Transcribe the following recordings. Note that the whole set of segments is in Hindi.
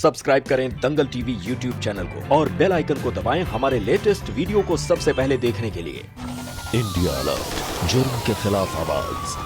सब्सक्राइब करें दंगल टीवी यूट्यूब चैनल को और बेल आइकन को दबाएं हमारे लेटेस्ट वीडियो को सबसे पहले देखने के लिए। इंडिया अलर्ट, जुर्म के खिलाफ आवाज।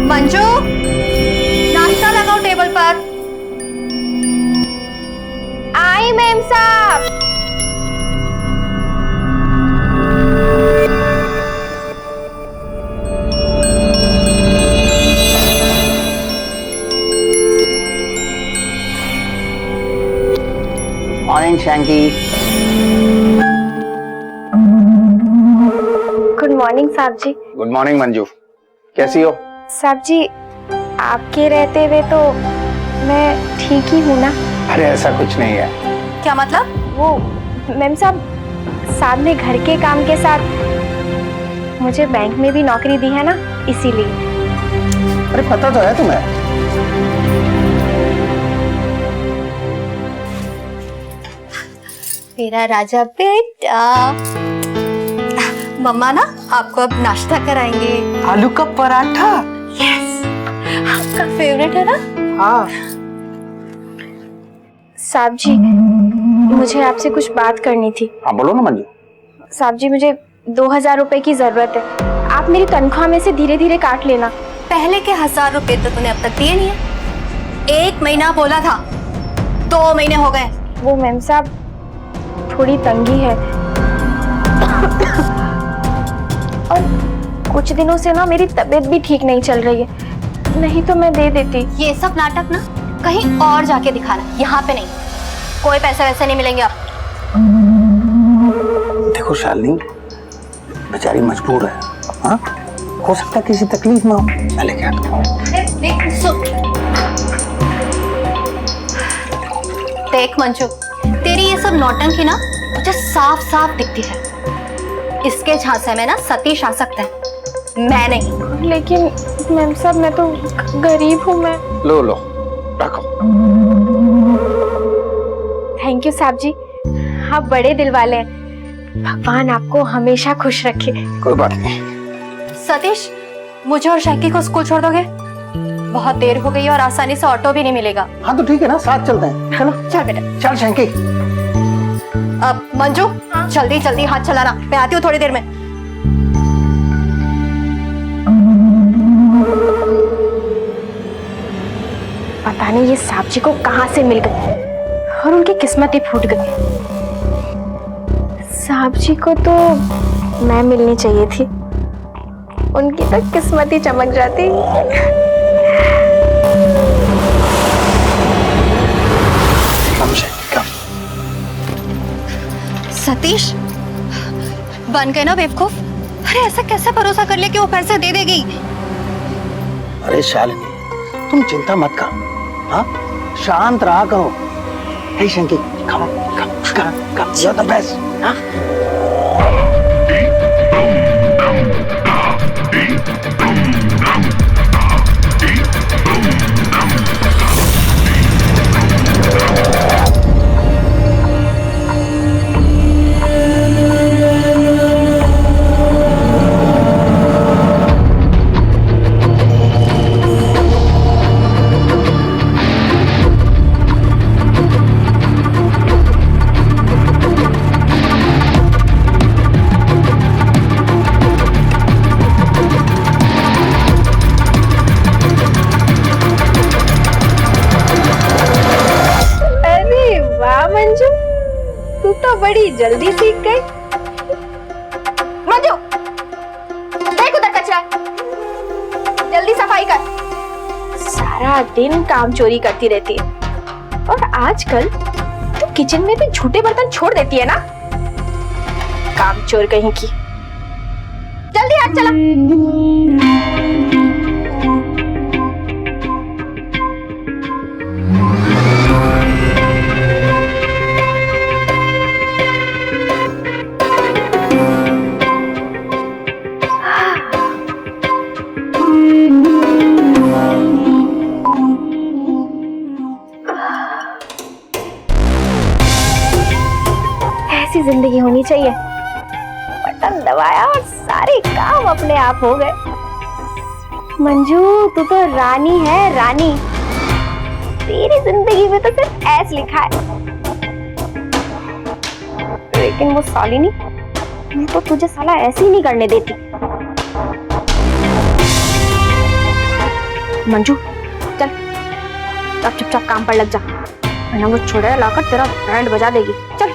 मंजू, नाश्ता लगाओ टेबल पर। आई मैम साहब। मॉर्निंग शैंकी। गुड मॉर्निंग साहब जी। गुड मॉर्निंग मंजू, कैसी हो? साहब जी, आपके रहते हुए तो मैं ठीक ही हूँ ना। अरे ऐसा कुछ नहीं है। क्या मतलब? वो मैम साहब ने घर के काम के साथ मुझे बैंक में भी नौकरी दी है ना, इसीलिए। अरे पता तो है तुम्हें। मेरा राजा बेटा। मम्मा ना आपको अब नाश्ता कराएंगे। आलू का पराठा। यस, आपका फेवरेट है ना? हाँ। साहब जी, मुझे आपसे कुछ बात करनी थी। हाँ बोलो ना मंजू। साहब जी, मुझे 2000 रुपए की जरूरत है। आप मेरी तनख्वाह में से धीरे धीरे काट लेना। पहले के 1000 रुपए तो तूने अब तक दिए नहीं है। 1 महीना बोला था, 2 महीने हो गए। वो मैम साहब, थोड़ी तंगी है और कुछ दिनों से ना मेरी तबीयत भी ठीक नहीं चल रही है, नहीं तो मैं दे देती। ये सब नाटक ना कहीं और जाके दिखाना, यहाँ पे नहीं। कोई पैसे वैसे नहीं मिलेंगे आप। देखो शालिनी, बेचारी मजबूर है। हाँ, हो सकता है किसी तकलीफ में हो। मैं लेके आता हूँ। देख मंजू, तेरी ये सब नौटंकी ना मुझे साफ साफ दिखती है। इसके झांसे में ना सतीश आ सकता है, मैं नहीं। लेकिन मैम साहब, मैं तो गरीब हूँ। मैं लो लो रखो। थैंक यू साहब जी, आप बड़े दिल वाले हैं। भगवान आपको हमेशा खुश रखे। कोई बात नहीं। सतीश, मुझे और शैकी को स्कूल छोड़ दोगे? बहुत देर हो गई है और आसानी से ऑटो भी नहीं मिलेगा। हाँ तो ठीक है ना, साथ चलते हैं। चलो चल बेटा। चल शैंकी। अब मंजू, जल्दी जल्दी हाथ चलाना, मैं आती हूँ थोड़ी देर में। पता नहीं ये साहब जी को कहाँ से मिल गए और उनकी किस्मत ही फूट गई। साहब जी को तो मैं मिलनी चाहिए थी, उनकी तो किस्मत ही चमक जाती। सतीश, बन गए ना बेवकूफ। अरे ऐसा कैसे भरोसा कर ले कि वो पैसे दे देगी? अरे शालिनी, तुम चिंता मत करो। हाँ, शांत रहा करो। Hey Shanky, come on, come. You're the best. Huh? बड़ी जल्दी सीख गई। मंजू, देख उधर कचरा है, जल्दी सफाई कर। सारा दिन काम चोरी करती रहती है और आजकल तो किचन में भी झूठे बर्तन छोड़ देती है ना। काम चोर कहीं की। जल्दी हाथ चला। ऐसी जिंदगी होनी चाहिए। बटन दबाया और सारे काम अपने आप हो गए। मंजू, तू तो रानी है, रानी। तेरी जिंदगी में तो सिर्फ ऐस लिखा है। लेकिन वो सालिनी, मैं तो तुझे साला ऐसे ही नहीं करने देती। मंजू, चल अब चुपचाप काम पर लग जा, वरना वो छोड़े लाकर तेरा बैंड बजा देगी। चल।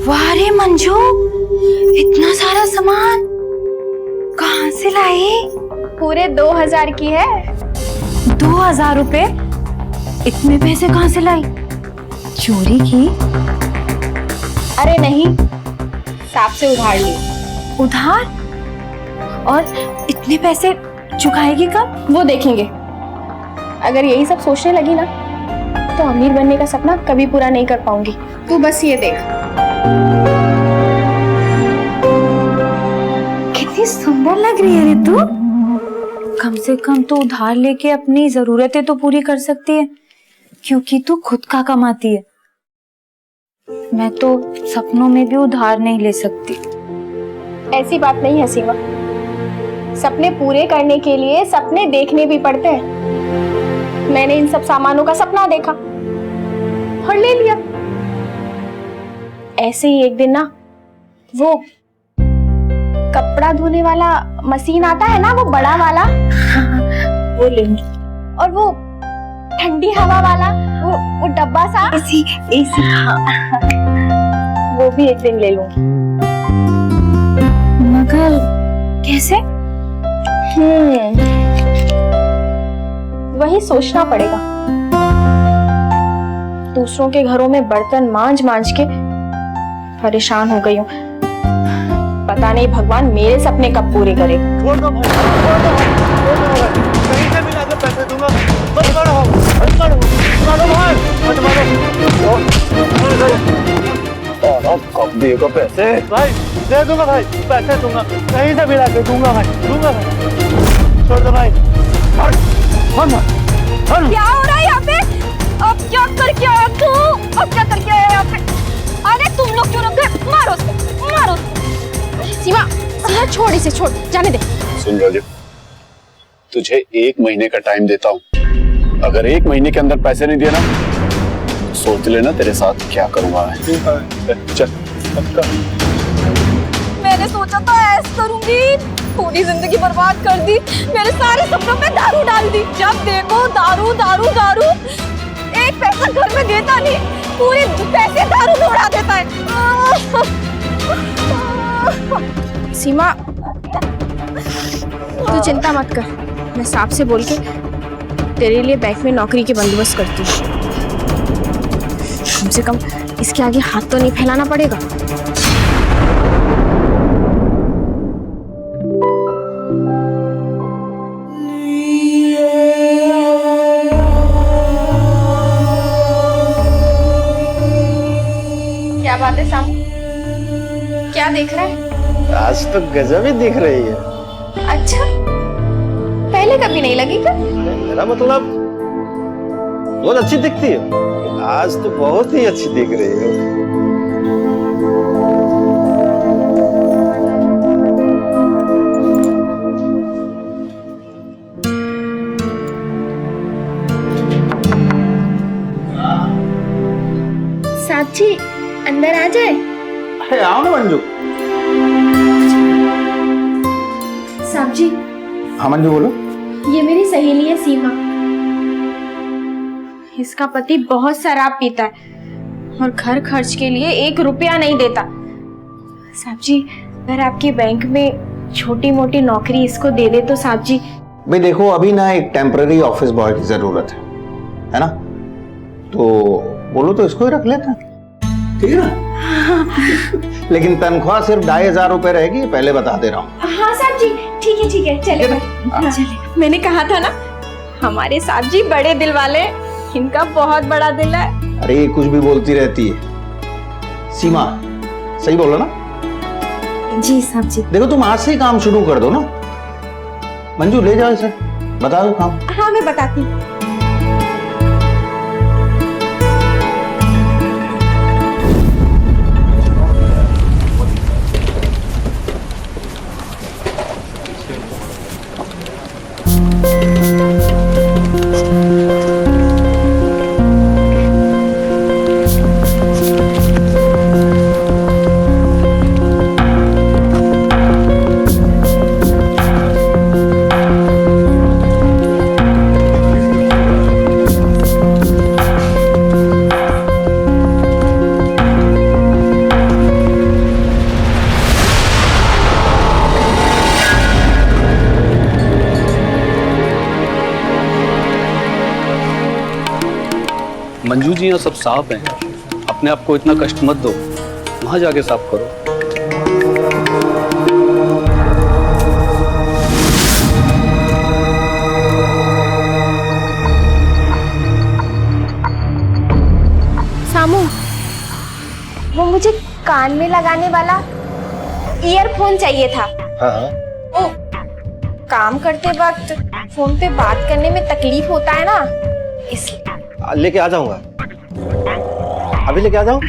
वाह रे मंजू, इतना सारा सामान कहाँ से लाई? पूरे 2000 की है। 2000 रुपए? इतने पैसे कहाँ से लाई? चोरी की? अरे नहीं, सांप से उधार ली। उधार? और इतने पैसे चुकाएगी कब? वो देखेंगे। अगर यही सब सोचने लगी ना तो अमीर बनने का सपना कभी पूरा नहीं कर पाऊंगी। तू बस ये देख। कितनी सुंदर लग रही है रे तू। कम से कम तो उधार लेके अपनी जरूरतें तो पूरी कर सकती है, क्योंकि तू खुद का कमाती है। मैं तो सपनों में भी उधार नहीं ले सकती। ऐसी बात नहीं है सीमा, सपने पूरे करने के लिए सपने देखने भी पड़ते हैं। मैंने इन सब सामानों का सपना देखा और ले लिया। ऐसे ही एक दिन ना, वो कपड़ा धोने वाला मशीन आता है ना, वो बड़ा वाला, वो लेंगी। और वो ठंडी हवा वाला वो डब्बा सा एसी, वो भी एक दिन ले लूंगी। मगर कैसे? वही सोचना पड़ेगा। दूसरों के घरों में बर्तन मांज मांज के परेशान हो गई हूँ। पता नहीं भगवान मेरे सपने कब पूरे करे। छोड़ दो भाई, छोड़ दो भाई, छोड़ दो भाई। कहीं से भी लाकर पैसे दूंगा। मत मारो, मत मारो, मत मारो भाई, मत मारो। कब देगा पैसे? भाई दे दूंगा भाई, पैसे दूंगा, कहीं से भी लाकर दूंगा भाई, दूंगा भाई। छोड़ दो भाई। क्या हो रहा है यहाँ पे? अब क्या करके आया तू? अब क्या करके आया यहाँ पे? अरे तुम लोग क्यों रुक गए? मारो उसको, मारो उसको। सीमा, सीमा छोड़ इसे, छोड़, जाने दे। सुन राजीव, तुझे 1 महीने का टाइम देता हूँ। अगर 1 महीने के अंदर पैसे नहीं दिए ना, सोच लेना तेरे साथ क्या करूँगा मैं। चल। मैंने सोचा था ऐसा करूंगी, पूरी जिंदगी बर्बाद कर दी। मेरे सारे सपनों में दारू डाल दी। जब देखो दारू दारू दारू। एक पैसा घर में देता नहीं, पूरे पैसे दारू में उड़ा देता है। सीमा, तू चिंता मत कर, मैं सांप से बोल के तेरे लिए बैंक में नौकरी के बंदोबस्त करती हूँ। कम से कम इसके आगे हाथ तो नहीं फैलाना पड़ेगा। क्या बात है सामू, क्या देख रहा है? आज तो गजब ही दिख रही है। अच्छा, पहले कभी नहीं लगी क्या? मेरा मतलब बहुत अच्छी दिखती है, आज तो बहुत ही अच्छी दिख रही है। जी अंदर आ जाए। अरे आओ ना मंजू। साहब जी। हाँ मंजू बोलो। ये मेरी सहेली है सीमा। इसका पति बहुत शराब पीता है और घर खर्च के लिए 1 रुपया नहीं देता। साहब जी अगर आपके बैंक में छोटी मोटी नौकरी इसको दे दे तो साहब जी। भाई देखो अभी ना एक टेम्पररी ऑफिस बॉय की जरूरत है ना, तो बोलो तो इसको ही रख लेते हैं, ठीक है ना? लेकिन तनख्वाह सिर्फ 2500 रुपए रहेगी, पहले बता दे रहा हूँ। हाँ साहब जी ठीक है चले चले। मैंने कहा था ना हमारे साहब जी बड़े दिल वाले, इनका बहुत बड़ा दिल है। अरे ये कुछ भी बोलती रहती है। सीमा सही बोलो ना? जी साहब जी। देखो तुम आज से ही काम शुरू कर दो ना। मंजू ले जाओ इसे, बता दो काम। हाँ मैं बताती हूँ। मंजू जी यहाँ सब साफ हैं, अपने आप को इतना कष्ट मत दो, वहां जाके साफ करो। सामू वो मुझे कान में लगाने वाला ईयरफोन चाहिए था। हाँ। ओ, काम करते वक्त फोन पे बात करने में तकलीफ होता है ना, इसलिए। लेके आ जाऊंगा, अभी लेके आ जाऊं।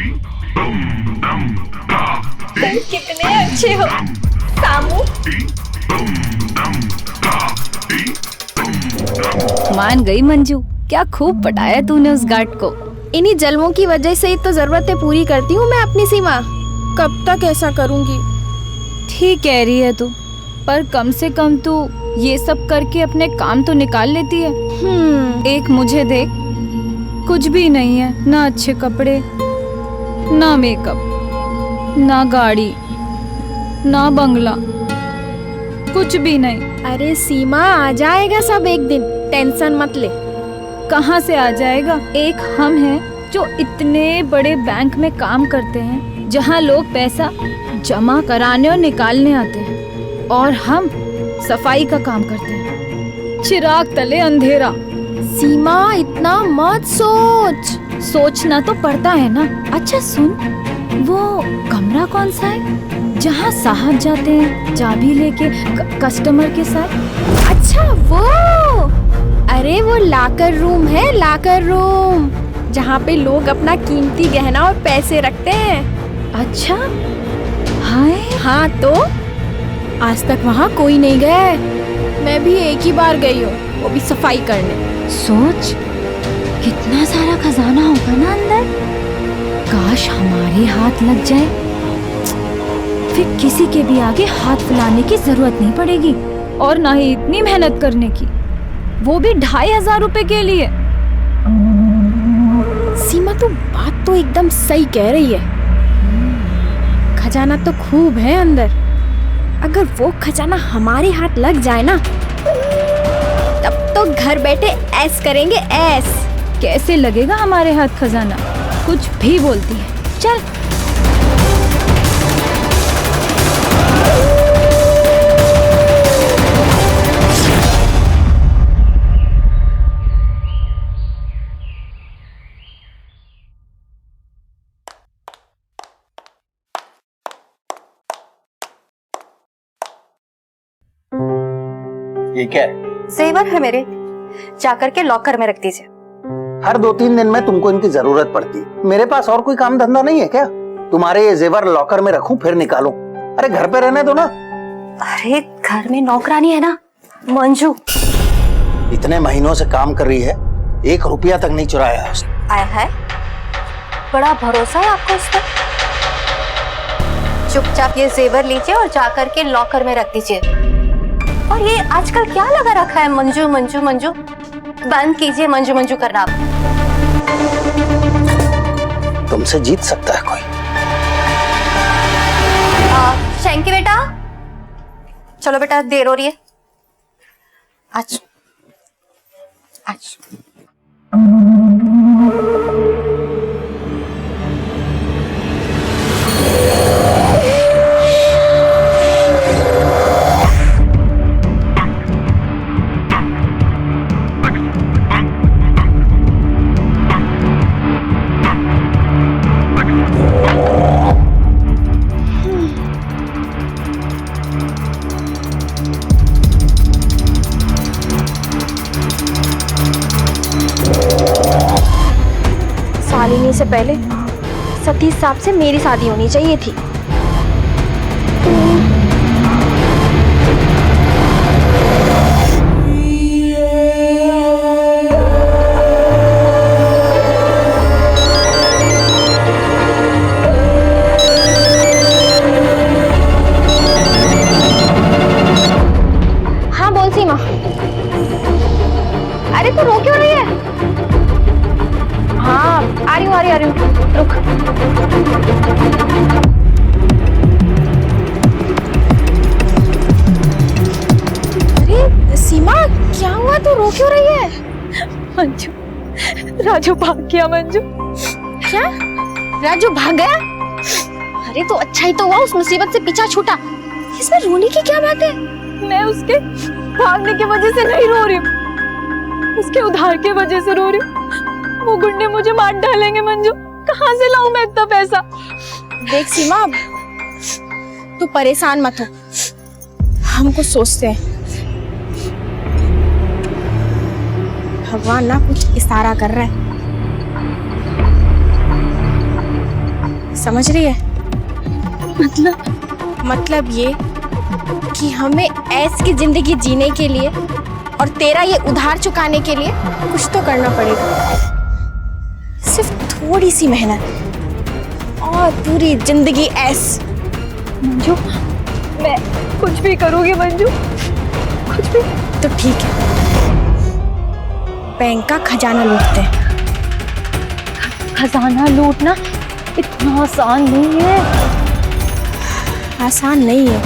तुम कितने अच्छे हो सामू। मान गई मंजू, क्या खूब पटाया तूने उस गार्ड को। इन्हीं जलवों की वजह से ही तो जरूरतें पूरी करती हूँ मैं अपनी सीमा। कब तक ऐसा करूँगी? ठीक कह रही है तू, पर कम से कम तू ये सब करके अपने काम तो निकाल लेती है। एक मुझे देख, कुछ भी नहीं है, ना अच्छे कपड़े, ना मेकअप, ना गाड़ी, ना बंगला, कुछ भी नहीं। अरे सीमा आ जाएगा सब एक दिन, टेंशन मत ले। कहाँ से आ जाएगा? एक हम हैं जो इतने बड़े बैंक में काम करते हैं, जहाँ लोग पैसा जमा कराने और निकालने आते हैं, और हम सफाई का काम करते हैं। चिराग तले अंधेरा। सीमा इतना मत सोच। सोचना तो पड़ता है ना। अच्छा सुन, वो कमरा कौन सा है जहाँ साहब जाते हैं चाबी लेके कस्टमर के साथ? अच्छा वो, अरे वो लाकर रूम है, लाकर रूम, जहाँ पे लोग अपना कीमती गहना और पैसे रखते हैं। अच्छा हाय। हाँ तो आज तक वहाँ कोई नहीं गया है, मैं भी एक ही बार गई हूँ, वो भी सफाई करने। सोच कितना सारा खजाना होगा ना अंदर। काश हमारे हाथ लग जाए, फिर किसी के भी आगे हाथ फैलाने की जरूरत नहीं पड़ेगी, और ना ही इतनी मेहनत करने की, वो भी 2500 रुपए के लिए। सीमा तू बात तो एकदम सही कह रही है। खजाना तो खूब है अंदर, अगर वो खजाना हमारे हाथ लग जाए ना, तब तो घर बैठे ऐस करेंगे ऐस। कैसे लगेगा हमारे हाथ खजाना? कुछ भी बोलती है। चल ये क्या है? जेवर है मेरे, जाकर के लॉकर में रख दीजिए। हर 2-3 दिन में तुमको इनकी जरूरत पड़ती, मेरे पास और कोई काम धंधा नहीं है क्या? तुम्हारे ये जेवर लॉकर में रखूं फिर निकालूं? अरे घर पे रहने दो ना। अरे घर में नौकरानी है ना मंजू, इतने महीनों से काम कर रही है, 1 रुपया तक नहीं चुराया उसने। आया है बड़ा भरोसा है आपको उस पर। चुपचाप ये जेवर लीजिए और जाकर के लॉकर में रख दीजिए। और ये आजकल क्या लगा रखा है मंजू मंजू मंजू, बंद कीजिए मंजू मंजू करना। आप तुमसे जीत सकता है कोई? शैंकी बेटा, चलो बेटा, देर हो रही है। आज आज शालिनी से पहले सतीश साहब से मेरी शादी होनी चाहिए थी। हाँ बोल सीमा। अरे तू रो क्यों रही है? हाँ आ रही हूँ रुक। अरे सीमा क्या हुआ, तू रो क्यों रही है? मंजू, राजू भाग गया। मंजू, क्या राजू भाग गया? अरे तो अच्छा ही तो हुआ, उस मुसीबत से पीछा छूटा। इसमें रोने की क्या बात है? मैं उसके भागने की वजह से नहीं रो रही हूँ, उसके उधार की वजह से रो रही हूँ। वो गुंडे मुझे मार डालेंगे। मंजू, कहाँ से लाऊं मैं इतना पैसा? देख सीमा, तू परेशान मत हो, हम कुछ सोचते हैं। भगवान ना कुछ इशारा कर रहा है, समझ रही है? मतलब ये कि हमें ऐश की जिंदगी जीने के लिए और तेरा ये उधार चुकाने के लिए कुछ तो करना पड़ेगा। सिर्फ थोड़ी सी मेहनत और पूरी जिंदगी ऐश। मंजू, मैं कुछ भी करूंगी मंजू, कुछ भी। तो ठीक है, बैंक का खजाना लूटते हैं। खजाना लूटना इतना आसान नहीं है। आसान नहीं है,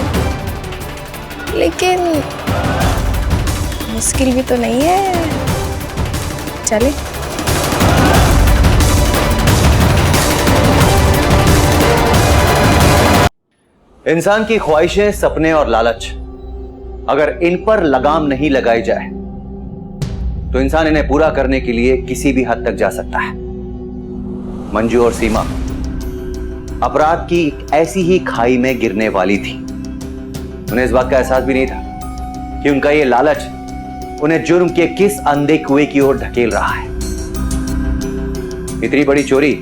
लेकिन मुश्किल भी तो नहीं है। चले। इंसान की ख्वाहिशें, सपने और लालच अगर इन पर लगाम नहीं लगाई जाए तो इंसान इन्हें पूरा करने के लिए किसी भी हद तक जा सकता है। मंजू और सीमा अपराध की ऐसी ही खाई में गिरने वाली थी। उन्हें इस बात का एहसास भी नहीं था कि उनका ये लालच उन्हें जुर्म के किस अंधे कुएं की ओर ढकेल रहा है। इतनी बड़ी चोरी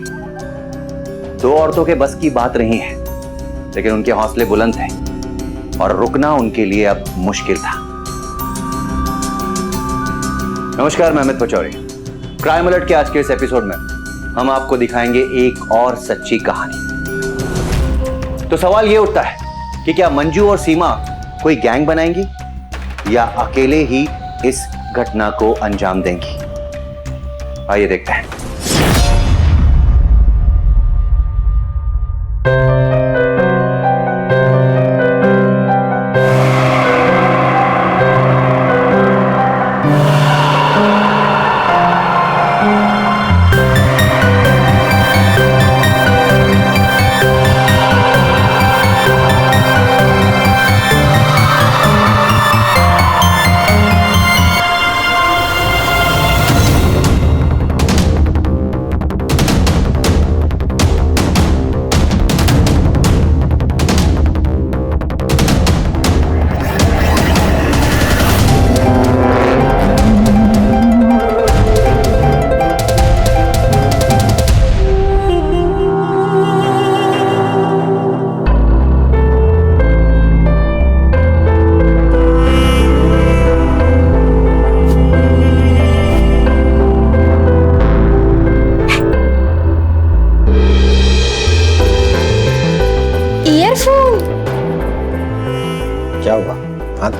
दो औरतों के बस की बात नहीं है, लेकिन उनके हौसले बुलंद थे और रुकना उनके लिए अब मुश्किल था। नमस्कार, मैं अमित पचौरी। क्राइम अलर्ट के आज के इस एपिसोड में हम आपको दिखाएंगे एक और सच्ची कहानी। तो सवाल यह उठता है कि क्या मंजू और सीमा कोई गैंग बनाएंगी या अकेले ही इस घटना को अंजाम देंगी? आइए देखते हैं।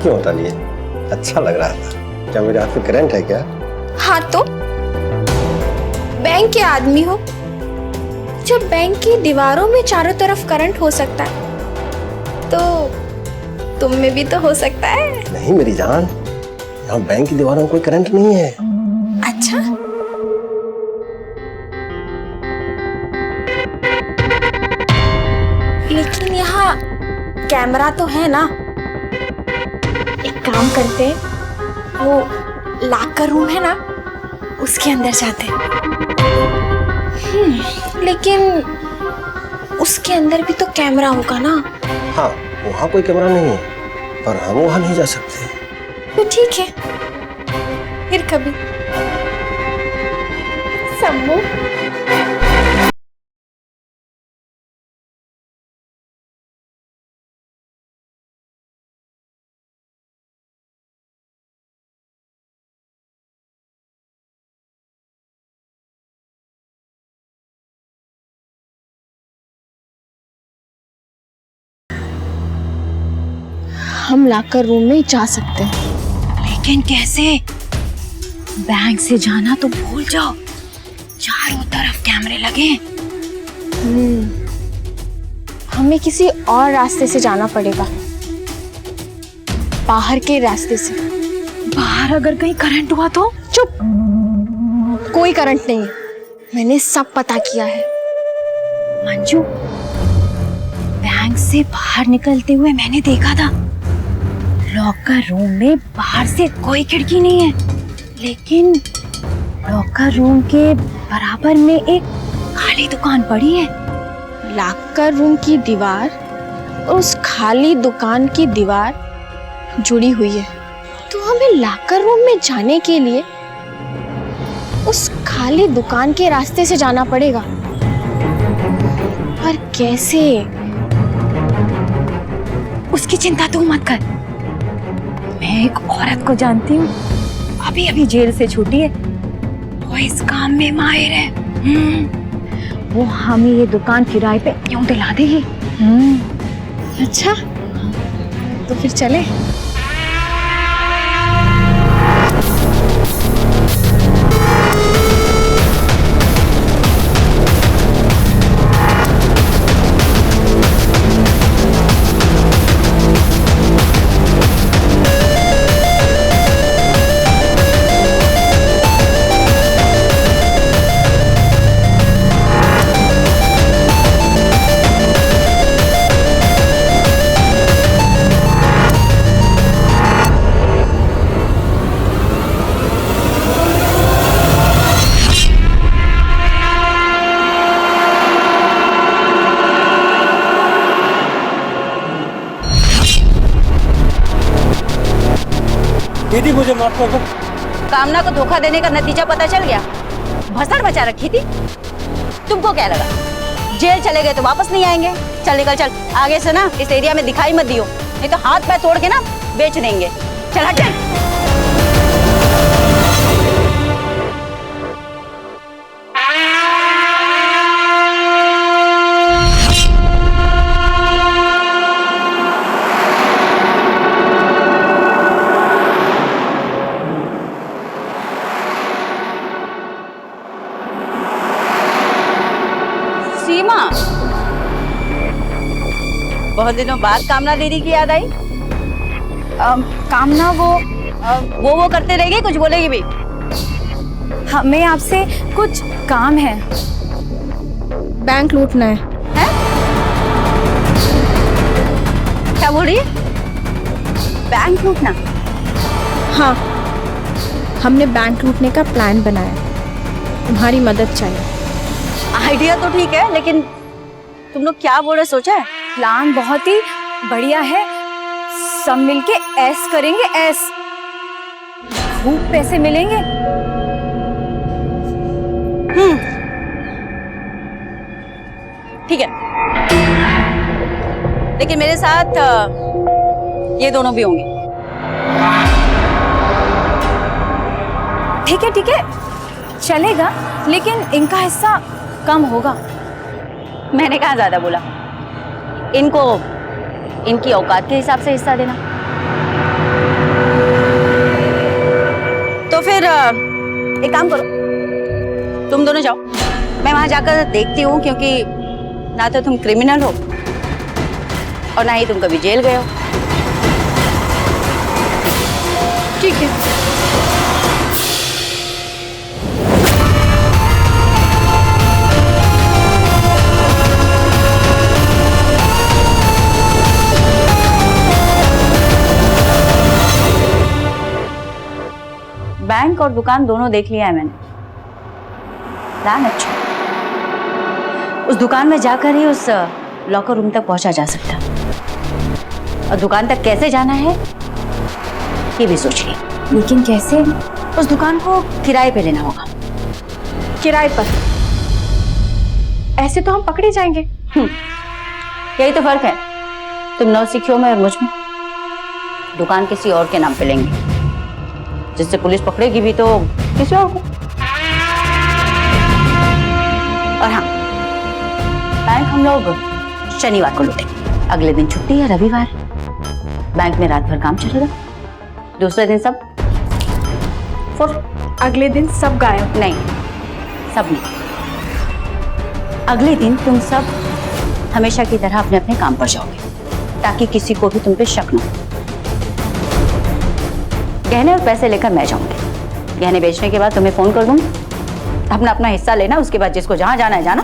क्यों होता नहीं है? अच्छा लग रहा था। क्या मेरे हाथ में करंट है क्या? हाँ तो बैंक के आदमी हो, जब बैंक की दीवारों में चारों तरफ करंट हो सकता है तो तुम में भी तो हो सकता है। नहीं मेरी जान, यहाँ बैंक की दीवारों में कोई करंट नहीं है। अच्छा, लेकिन यहाँ कैमरा तो है ना। एक काम करते हैं, वो लॉकर रूम है ना, उसके अंदर जाते हैं। लेकिन उसके अंदर भी तो कैमरा होगा ना। हाँ, वहाँ कोई कैमरा नहीं है, पर हम वहाँ नहीं जा सकते। तो ठीक है, फिर कभी। सम्मू, हम लॉकर रूम में जा सकते हैं। लेकिन कैसे? बैंक से जाना तो भूल जाओ, चारों तरफ कैमरे लगे। हमें किसी और रास्ते से जाना पड़ेगा, बाहर के रास्ते से। बाहर अगर कहीं करंट हुआ तो? चुप, कोई करंट नहीं है, मैंने सब पता किया है। मंजू, बैंक से बाहर निकलते हुए मैंने देखा था, लॉकर रूम में बाहर से कोई खिड़की नहीं है, लेकिन लॉकर रूम के बराबर में एक खाली दुकान पड़ी है। लॉकर रूम की दीवार और उस खाली दुकान की दीवार जुड़ी हुई है, तो हमें लॉकर रूम में जाने के लिए उस खाली दुकान के रास्ते से जाना पड़ेगा। पर कैसे? उसकी चिंता तू मत कर, मैं एक औरत को जानती हूँ, अभी अभी जेल से छूटी है, वो इस काम में माहिर है। वो हमें ये दुकान किराए पे यूं दिला देगी। अच्छा, तो फिर चले। दीदी मुझे माफ कर दो। कामना को धोखा देने का नतीजा पता चल गया, भसड़ मचा रखी थी। तुमको क्या लगा जेल चले गए तो वापस नहीं आएंगे? चल निकल, चल आगे से ना इस एरिया में दिखाई मत दियो, नहीं तो हाथ पैर तोड़ के ना बेच देंगे। चल हट चल। सीमा, बहुत दिनों बाद कामना दीदी की याद आई। कामना वो करते रहेगी, कुछ बोलेगी भी? हमें आपसे कुछ काम है। बैंक लूटना है। क्या बोल रही है? बैंक लूटना? हाँ, हमने बैंक लूटने का प्लान बनाया, तुम्हारी मदद चाहिए। आइडिया तो ठीक है, लेकिन तुम लोग क्या बोल रहे, सोचा है? प्लान बहुत ही बढ़िया है, सब मिलके ऐस करेंगे, ऐस खूब पैसे मिलेंगे। ठीक है, लेकिन मेरे साथ ये दोनों भी होंगे। ठीक है, चलेगा, लेकिन इनका हिस्सा कम होगा। मैंने कहा ज्यादा बोला, इनको इनकी औकात के हिसाब से हिस्सा देना। एक काम करो, तुम दोनों जाओ, मैं वहां जाकर देखती हूँ, क्योंकि ना तो तुम क्रिमिनल हो और ना ही तुम कभी जेल गए हो। ठीक है। बैंक और दुकान दोनों देख लिया है मैंने। प्लान अच्छा, उस दुकान में जाकर ही उस लॉकर रूम तक पहुंचा जा सकता, और दुकान तक कैसे जाना है ये भी सोचिए। लेकिन कैसे? उस दुकान को किराए पे लेना होगा। किराए पर? ऐसे तो हम पकड़े जाएंगे। यही तो फर्क है तुम नौसिखियों में और मुझ में। दुकान किसी और के नाम पे लेंगे, जिससे पुलिस पकड़ेगी भी तो किसी और को। और हाँ, बैंक हम लोग शनिवार को लूटेंगे। अगले दिन छुट्टी है, रविवार। बैंक में रात भर काम चलेगा, दूसरे दिन सब अगले दिन सब गायब? नहीं, सब नहीं। अगले दिन तुम सब हमेशा की तरह अपने अपने काम पर जाओगे, ताकि किसी को भी तुम पे शक न हो। गहने और पैसे लेकर मैं जाऊंगी। गहने बेचने के बाद तुम्हें फोन कर दूंगी, अपना अपना हिस्सा लेना। उसके बाद जिसको जहां जाना है जाना।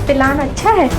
प्लान अच्छा है।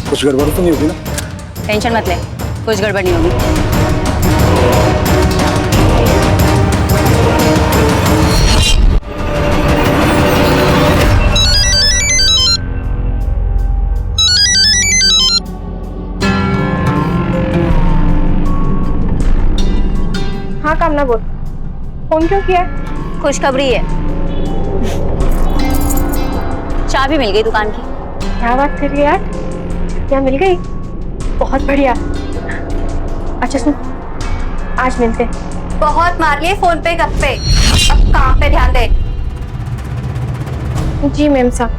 कुछ गड़बड़ तो नहीं होगी ना? टेंशन मत ले, कुछ गड़बड़ नहीं होगी। हाँ कामना बोल, फोन क्यों किया? खुशखबरी है, चाबी मिल गई दुकान की। क्या बात कर रही है यार, क्या मिल गई? बहुत बढ़िया। अच्छा सुन, आज मिलते। बहुत मार लिए फोन पे गप्पे, अब काम पे ध्यान दे। जी मैम साहब।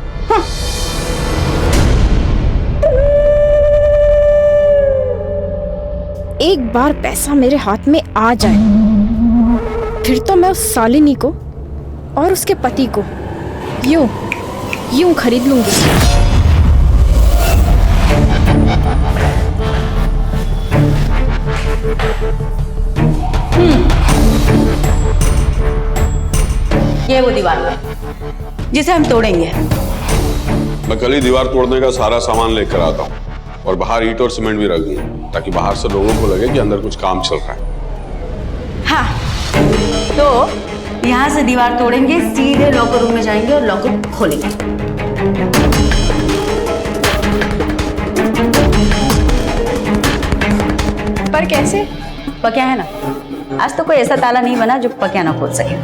एक बार पैसा मेरे हाथ में आ जाए, फिर तो मैं उस शालिनी को और उसके पति को यूं यूं खरीद लूंगी। ये वो दीवार है जिसे हम तोड़ेंगे। मैं कल ही दीवार तोड़ने का सारा सामान लेकर आता हूँ, और बाहर ईंट और सीमेंट भी रख दूंगा, ताकि बाहर से लोगों को लगे कि अंदर कुछ काम चल रहा है। हाँ, तो यहाँ से दीवार तोड़ेंगे, सीधे लॉकर रूम में जाएंगे और लॉकर खोलेंगे। पर कैसे? पक्या है ना, आज तो कोई ऐसा ताला नहीं बना जो पक्या ना खोल सके।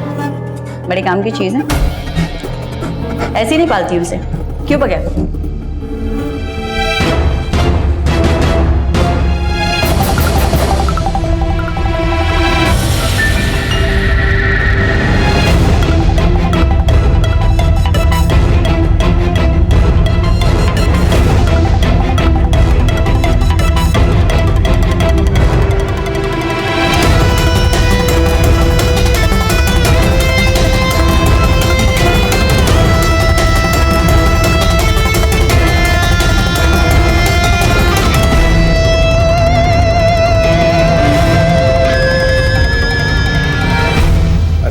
बड़े काम की चीज है, ऐसी नहीं पालती उसे। क्यों पक्या?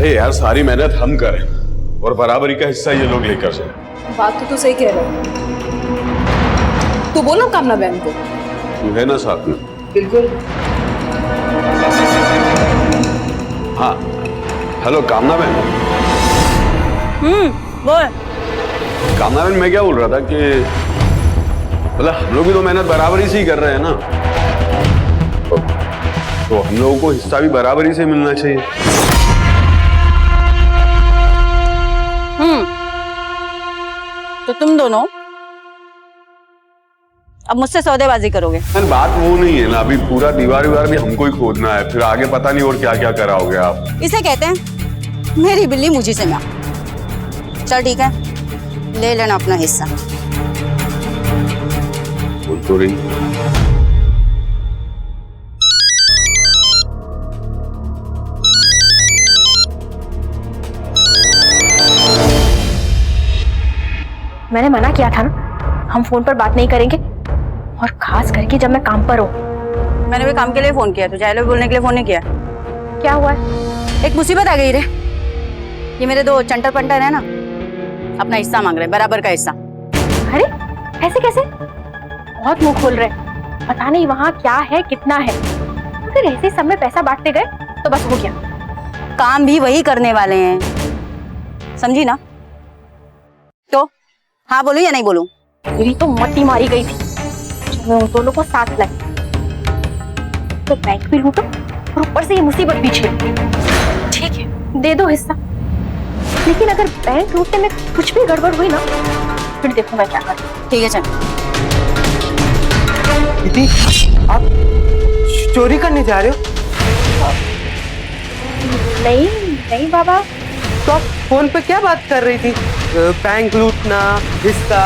यार सारी मेहनत हम करें और बराबरी का हिस्सा ये लोग लेकर जाए। बात तो तू सही कह रहा है। तू बोल ना कामना बहन को। तू है ना साथ में? बिल्कुल। हाँ, हेलो कामना बहन। बोल। कामना बहन, मैं क्या बोल रहा था कि मतलब हम लोग भी तो मेहनत बराबरी से ही कर रहे हैं ना, तो हम लोगों को हिस्सा भी बराबरी से मिलना चाहिए। तो तुम दोनों अब मुझसे सौदेबाजी करोगे? बात वो नहीं है ना, अभी पूरा दीवार भी हमको ही खोदना है, फिर आगे पता नहीं और क्या क्या कराओगे आप। इसे कहते हैं मेरी बिल्ली मुझी से म्याऊं। चल ठीक है, ले लेना अपना हिस्सा। बोल तो रही। मैंने मना किया था ना, हम फोन पर बात नहीं करेंगे, और खास करके जब मैं काम पर हूँ। मैंने भी काम के लिए फोन किया, तुझे हेलो बोलने के लिए फोन नहीं किया। क्या हुआ है? एक मुसीबत आ गई रे। ये मेरे दो चंटर पंटर है ना, अपना हिस्सा मांग रहे, बराबर का हिस्सा। अरे ऐसे कैसे? बहुत मुंह खोल रहे, पता नहीं वहाँ क्या है कितना है। अगर ऐसे सब में पैसा बांटते गए तो बस हो गया। काम भी वही करने वाले हैं, समझी ना? तो हाँ बोलूं या नहीं बोलूं? मेरी तो मट्टी मारी गई थी जब मैं उन दोनों को साथ लाई। तो बैंक भी लूटो और ऊपर से ये मुसीबत भी झेलो। ठीक है, दे दो हिस्सा, लेकिन अगर बैंक लूटने में कुछ भी गड़बड़ हुई ना, फिर देखो मैं क्या करूं। ठीक है चल। दीदी, आप चोरी करने जा रहे हो? नहीं नहीं बाबा। तो आप फोन पे क्या बात कर रही थी? बैंक लूटना, हिस्सा?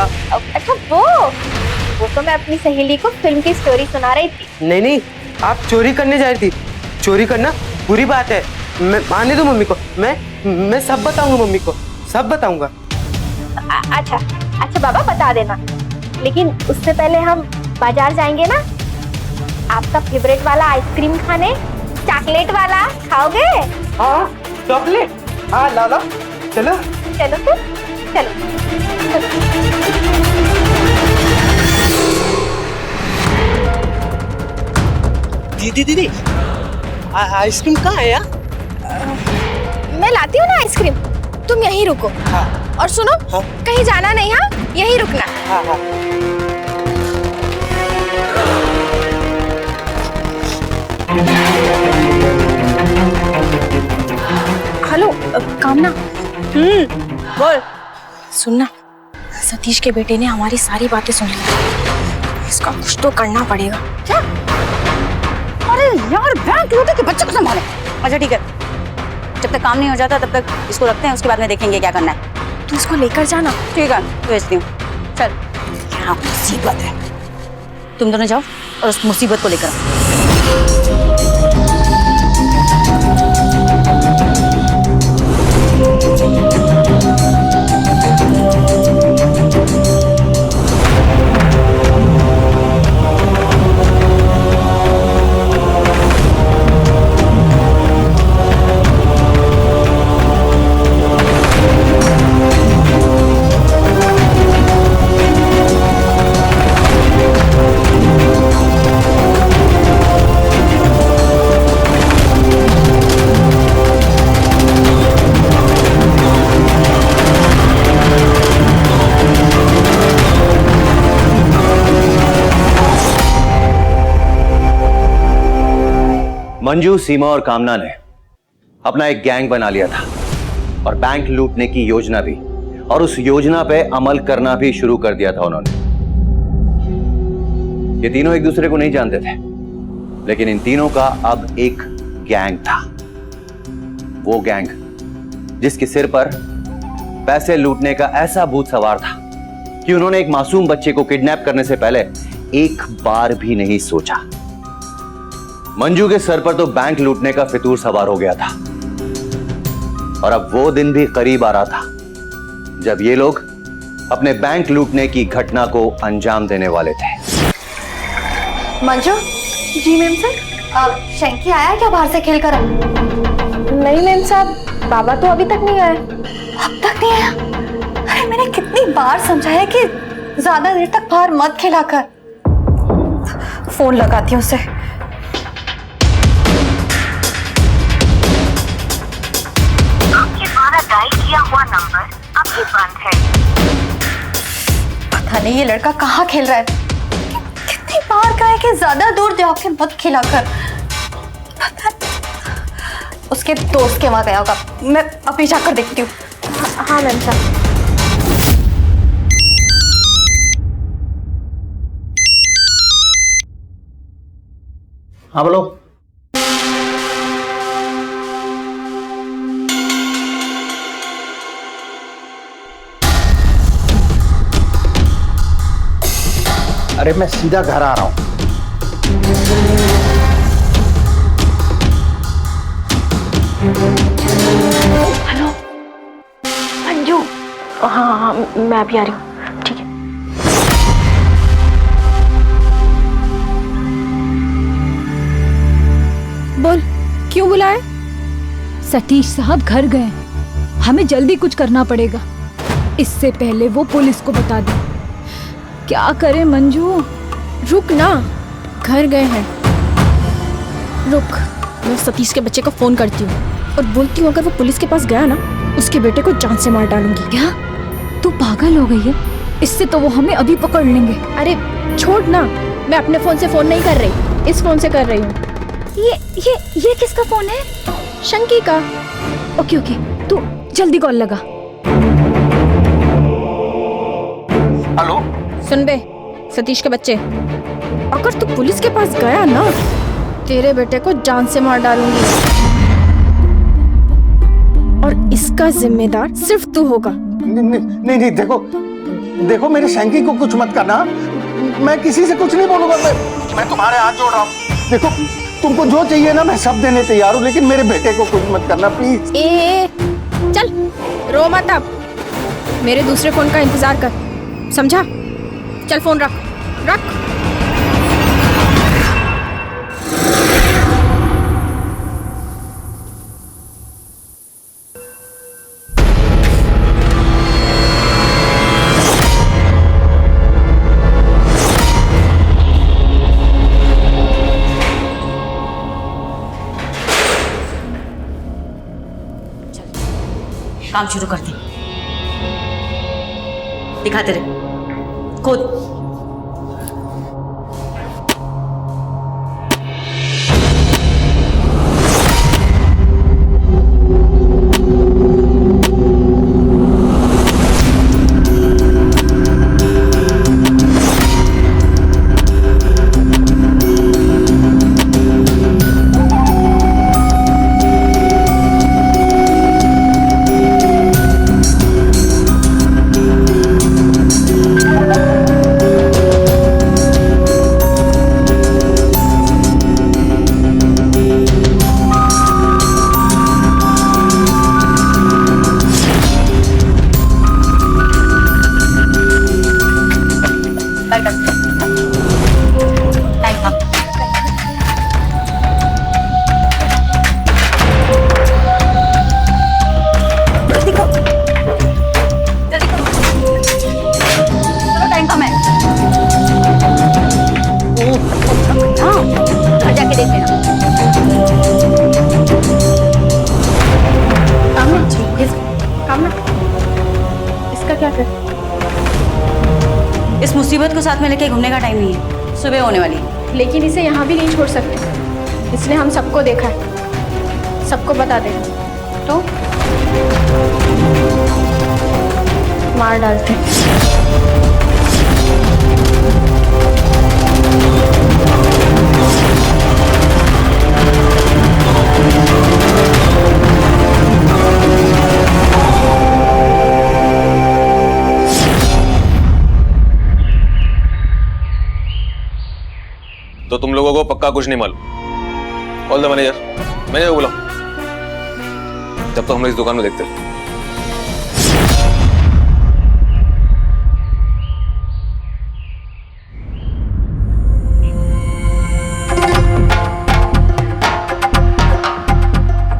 अच्छा वो तो मैं अपनी सहेली को फिल्म की स्टोरी सुना रही थी। नहीं, आप चोरी करने जा रही थी। चोरी करना बुरी बात है। मैं आने दो मम्मी को, मैं सब बताऊंगा मम्मी को, सब बताऊंगा। अच्छा बाबा बता देना, लेकिन उससे पहले हम बाजार जाएंगे ना, आपका फेवरेट वाला आइसक्रीम खाने। चॉकलेट वाला खाओगे? हाँ चॉकलेट, हाँ ला चलो चलो तो चलो। दीदी आइसक्रीम कहाँ है यार? मैं लाती हूँ ना आइसक्रीम, तुम यहीं रुको। हाँ। और सुनो, हाँ। कहीं जाना नहीं, हाँ यहीं रुकना। हाँ हाँ। हेलो कामना। बोल। सुनना, सतीश के बेटे ने हमारी सारी बातें सुन ली, इसका कुछ तो करना पड़ेगा। क्या? अरे यार, बैंक लूटे के बच्चे को संभाले। अच्छा ठीक है, जब तक काम नहीं हो जाता तब तक इसको रखते हैं, उसके बाद में देखेंगे क्या करना है। तू इसको लेकर जाना। ठीक है, भेजती हूँ। चल, यहाँ मुसीबत है, तुम दोनों जाओ और उस मुसीबत को लेकर आओ। मंजू, सीमा और कामना ने अपना एक गैंग बना लिया था और बैंक लूटने की योजना भी, और उस योजना पे अमल करना भी शुरू कर दिया था उन्होंने। ये तीनों एक दूसरे को नहीं जानते थे, लेकिन इन तीनों का अब एक गैंग था। वो गैंग जिसके सिर पर पैसे लूटने का ऐसा भूत सवार था कि उन्होंने एक मासूम बच्चे को किडनैप करने से पहले एक बार भी नहीं सोचा। मंजू के सर पर तो बैंक लूटने का फितूर सवार हो गया था, और अब वो दिन भी करीब आ रहा था जब ये लोग अपने बैंक लूटने की घटना को अंजाम देने वाले थे। मंजू। जी मैम सर। शंकी आया क्या बाहर से खेल कर? नहीं मैम साहब, बाबा तो अभी तक नहीं आए। अब तक नहीं आया। अरे मैंने कितनी बार समझाया कि ज्यादा देर तक बाहर मत खिला कर। फोन लगाती हूँ उसे। आपके द्वारा डायल किया हुआ नंबर अभी बंद है। पता नहीं ये लड़का कहाँ खेल रहा है। कितनी बार कहा है कि ज्यादा दूर जाके मत खिला कर। उसके दोस्त के वहां गया होगा। मैं अभी जाकर देखती हूँ। हाँ मैम साहब। हाँ बोलो। अरे मैं सीधा घर आ रहा हूं। हेलो मंजू। हाँ हाँ मैं अभी आ रही हूँ। ठीक है। बोल, क्यों बुलाए? सतीश साहब घर गए हैं, हमें जल्दी कुछ करना पड़ेगा, इससे पहले वो पुलिस को बता दे। क्या करें मंजू? रुक ना, घर गए हैं। रुक, मैं सतीश के बच्चे को फोन करती हूँ और बोलती हूँ अगर वो पुलिस के पास गया ना, उसके बेटे को जान से मार डालूंगी। क्या तू पागल हो गई है? इससे तो वो हमें अभी पकड़ लेंगे। अरे छोड़ ना, मैं अपने फोन से फोन नहीं कर रही, इस फोन से कर रही हूँ। ये किसका फोन है? शंकी का। ओके ओके, तू जल्दी कॉल लगा। हेलो सुन बे सतीश के बच्चे, अगर तू पुलिस के पास गया ना, तेरे बेटे को जान से मार डालूंगी और इसका जिम्मेदार सिर्फ तू होगा। नहीं, देखो मेरे शंकी को कुछ मत करना। मैं किसी से कुछ नहीं बोलूंगा। मैं तुम्हारे हाथ जोड़ रहा हूँ। देखो तुमको जो चाहिए ना मैं सब देने तैयार हूँ, लेकिन मेरे बेटे को कुछ मत करना प्लीज। चल रो मत, अब मेरे दूसरे फोन का इंतजार कर, समझा? चल फोन रख। काम शुरू करते, दिखा तेरे खुद। इस मुसीबत को साथ में लेके घूमने का टाइम नहीं है, सुबह होने वाली है। लेकिन इसे यहाँ भी नहीं छोड़ सकते, इसने हम सबको देखा है, सबको बता दे तो मार डालते। तो तुम लोगों को पक्का कुछ नहीं मालूम। कॉल द मैनेजर को बुलाओ। जब तो हम लोग इस दुकान में देखते हैं।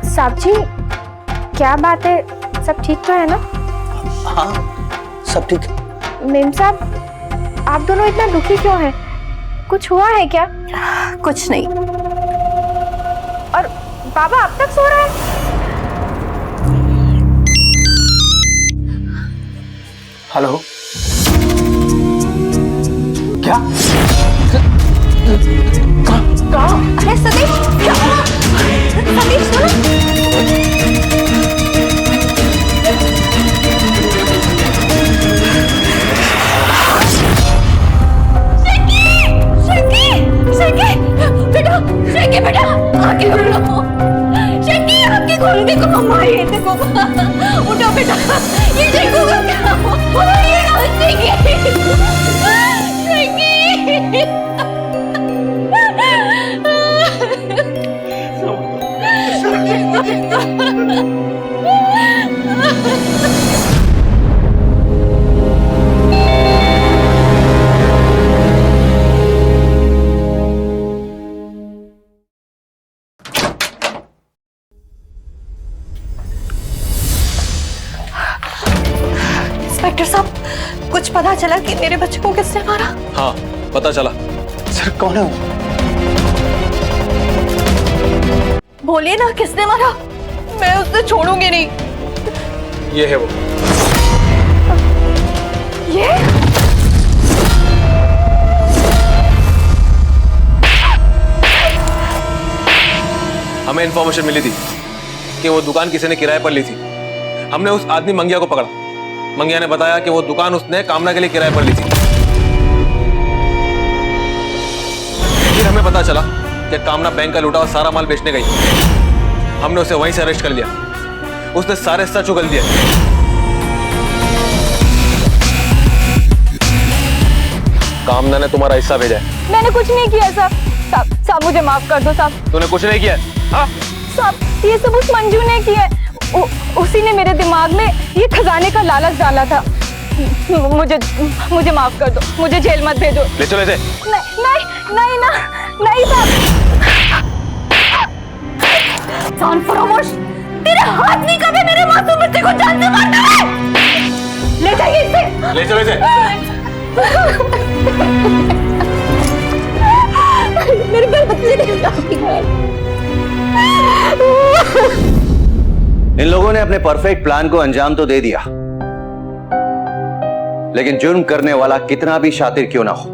साहब जी क्या बात है, सब ठीक तो है ना? हाँ सब ठीक। मेम साहब, आप दोनों इतना दुखी क्यों हैं? कुछ हुआ है क्या? कुछ नहीं। और बाबा अब तक सो रहा है? हेलो, क्या? अरे सतीश, क्या हुआ? सतीश सुनो। बेटा आगे खोलो। शंकी आपकी खोल देखो मम्मा ये देखो। उठो बेटा, ये देखो क्या हुआ ये शंकी। इंस्पेक्टर साहब, कुछ पता चला कि मेरे बच्चे को किसने मारा? हाँ पता चला। सर कौन है वो? बोलिए ना किसने मारा, मैं उसे छोड़ूंगी नहीं। ये है वो। ये? हमें इंफॉर्मेशन मिली थी कि वो दुकान किसी ने किराए पर ली थी। हमने उस आदमी मंगिया को पकड़ा। मंगिया ने बताया कि वो दुकान उसने कामना के लिए किराए पर ली थी। फिर हमें पता चला कि कामना बैंक का लूटा और सारा माल बेचने गई। हमने उसे वहीं से अरेस्ट कर लिया। उसने सारे सच उगल दिए। कामना ने तुम्हारा हिस्सा भेजा है। मैंने कुछ नहीं किया साहब। साहब मुझे माफ कर दो साहब। तूने कुछ नहीं किया? हाँ साहब, ये सब उस मंजू ने किया है। उसी ने मेरे दिमाग में ये खजाने का लालच डाला था। मुझे माफ कर दो, मुझे जेल मत भेजो। ले चलो इसे। नहीं ना, नहीं साहब। फरामोश, तेरे हाथ नहीं कांपे मेरे मासूम बच्चे को जान से मारना है। ले जाइए इसे। ले चलो इसे। मेरे बच्चे ने इन लोगों ने अपने परफेक्ट प्लान को अंजाम तो दे दिया, लेकिन जुर्म करने वाला कितना भी शातिर क्यों ना हो,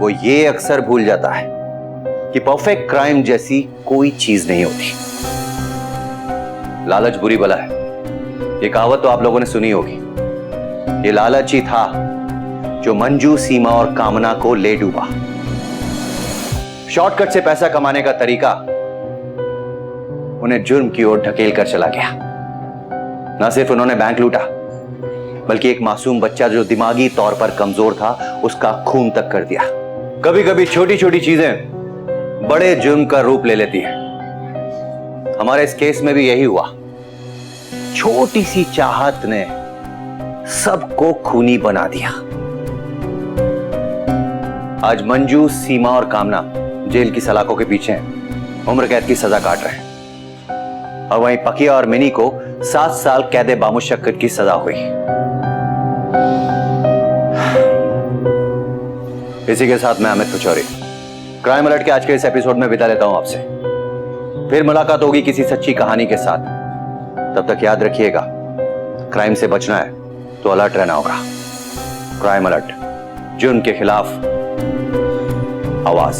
वो ये अक्सर भूल जाता है कि परफेक्ट क्राइम जैसी कोई चीज नहीं होती। लालच बुरी बला है। ये कहावत तो आप लोगों ने सुनी होगी। ये लालच ही था जो मंजू, सीमा और कामना को ले डूबा। शॉर्टकट से पैसा कमाने का तरीका उन्हें जुर्म की ओर ढकेल कर चला गया। न सिर्फ उन्होंने बैंक लूटा, बल्कि एक मासूम बच्चा जो दिमागी तौर पर कमजोर था, उसका खून तक कर दिया। कभी कभी छोटी छोटी चीजें बड़े जुर्म का रूप ले लेती हैं। हमारे इस केस में भी यही हुआ। छोटी सी चाहत ने सबको खूनी बना दिया। आज मंजू, सीमा और कामना जेल की सलाखों के पीछे हैं, उम्र कैद की सजा काट रहे हैं। और वहीं पकिया और मिनी को 7 साल कैदे बामुशक्कत की सजा हुई। इसी के साथ मैं अमित पचौरी क्राइम अलर्ट के आज के इस एपिसोड में विदा लेता हूं आपसे। फिर मुलाकात होगी किसी सच्ची कहानी के साथ। तब तक याद रखिएगा, क्राइम से बचना है तो अलर्ट रहना होगा। क्राइम अलर्ट, जुर्म के खिलाफ आवाज।